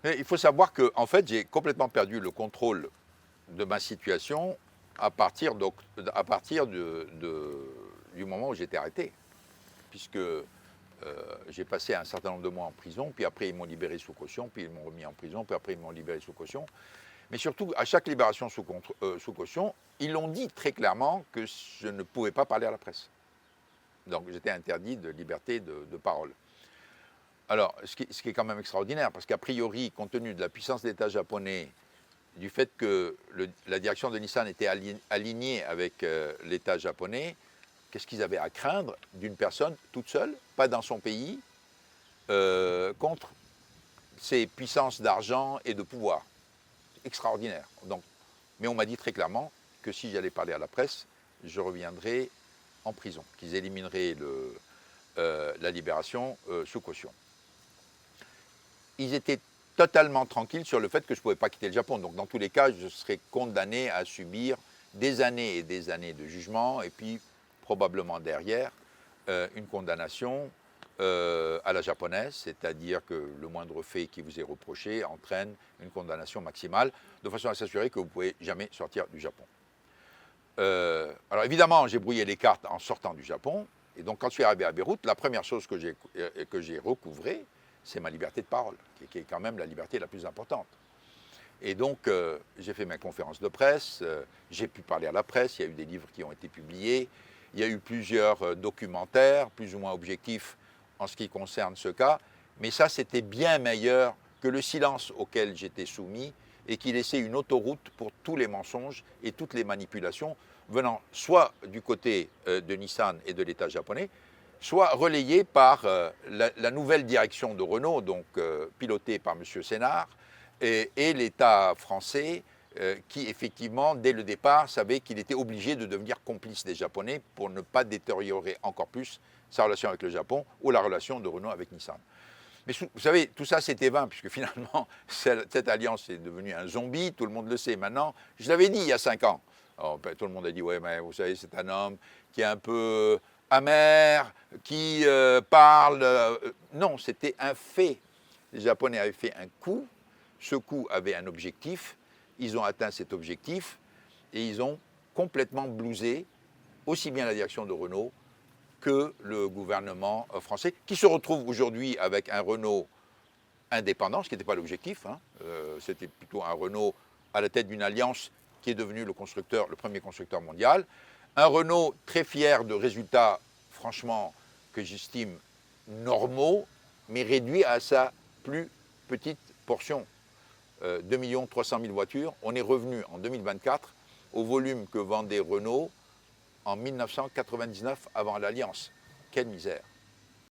Mais il faut savoir que, en fait, j'ai complètement perdu le contrôle de ma situation à partir, du moment où j'étais arrêté, puisque j'ai passé un certain nombre de mois en prison, puis après ils m'ont libéré sous caution, puis ils m'ont remis en prison, puis après ils m'ont libéré sous caution. Mais surtout, à chaque libération sous caution, ils l'ont dit très clairement que je ne pouvais pas parler à la presse. Donc j'étais interdit de liberté de parole. Alors, ce qui est quand même extraordinaire, parce qu'a priori, compte tenu de la puissance de l'État japonais, du fait que la direction de Nissan était alignée avec l'État japonais, qu'est-ce qu'ils avaient à craindre d'une personne toute seule, pas dans son pays, contre ces puissances d'argent et de pouvoir? Extraordinaire. Donc, mais on m'a dit très clairement que si j'allais parler à la presse, je reviendrais en prison, qu'ils élimineraient la libération sous caution. Ils étaient totalement tranquilles sur le fait que je ne pouvais pas quitter le Japon. Donc dans tous les cas, je serais condamné à subir des années et des années de jugement, et puis probablement derrière, une condamnation à la japonaise, c'est-à-dire que le moindre fait qui vous est reproché entraîne une condamnation maximale, de façon à s'assurer que vous ne pouvez jamais sortir du Japon. Alors évidemment, j'ai brouillé les cartes en sortant du Japon, et donc quand je suis arrivé à Beyrouth, la première chose que j'ai recouvrée, c'est ma liberté de parole, qui est quand même la liberté la plus importante. Et donc, j'ai fait ma conférence de presse, j'ai pu parler à la presse, il y a eu des livres qui ont été publiés, il y a eu plusieurs documentaires, plus ou moins objectifs en ce qui concerne ce cas, mais ça, c'était bien meilleur que le silence auquel j'étais soumis et qui laissait une autoroute pour tous les mensonges et toutes les manipulations venant soit du côté de Nissan et de l'État japonais, soit relayé par la nouvelle direction de Renault, donc pilotée par M. Sénard, et l'État français, qui effectivement, dès le départ, savait qu'il était obligé de devenir complice des Japonais pour ne pas détériorer encore plus sa relation avec le Japon ou la relation de Renault avec Nissan. Mais vous savez, tout ça c'était vain, puisque finalement, cette alliance est devenue un zombie, tout le monde le sait maintenant. Je l'avais dit il y a 5 ans. Alors, tout le monde a dit, ouais, mais vous savez, c'est un homme qui est un peu amer, qui parle. Non, c'était un fait. Les Japonais avaient fait un coup. Ce coup avait un objectif. Ils ont atteint cet objectif et ils ont complètement blousé aussi bien la direction de Renault que le gouvernement français, qui se retrouve aujourd'hui avec un Renault indépendant, ce qui n'était pas l'objectif. C'était plutôt un Renault à la tête d'une alliance qui est devenu le premier constructeur mondial. Un Renault très fier de résultats, franchement, que j'estime normaux, mais réduits à sa plus petite portion. 2 300 000 voitures. On est revenu en 2024 au volume que vendait Renault en 1999 avant l'Alliance. Quelle misère!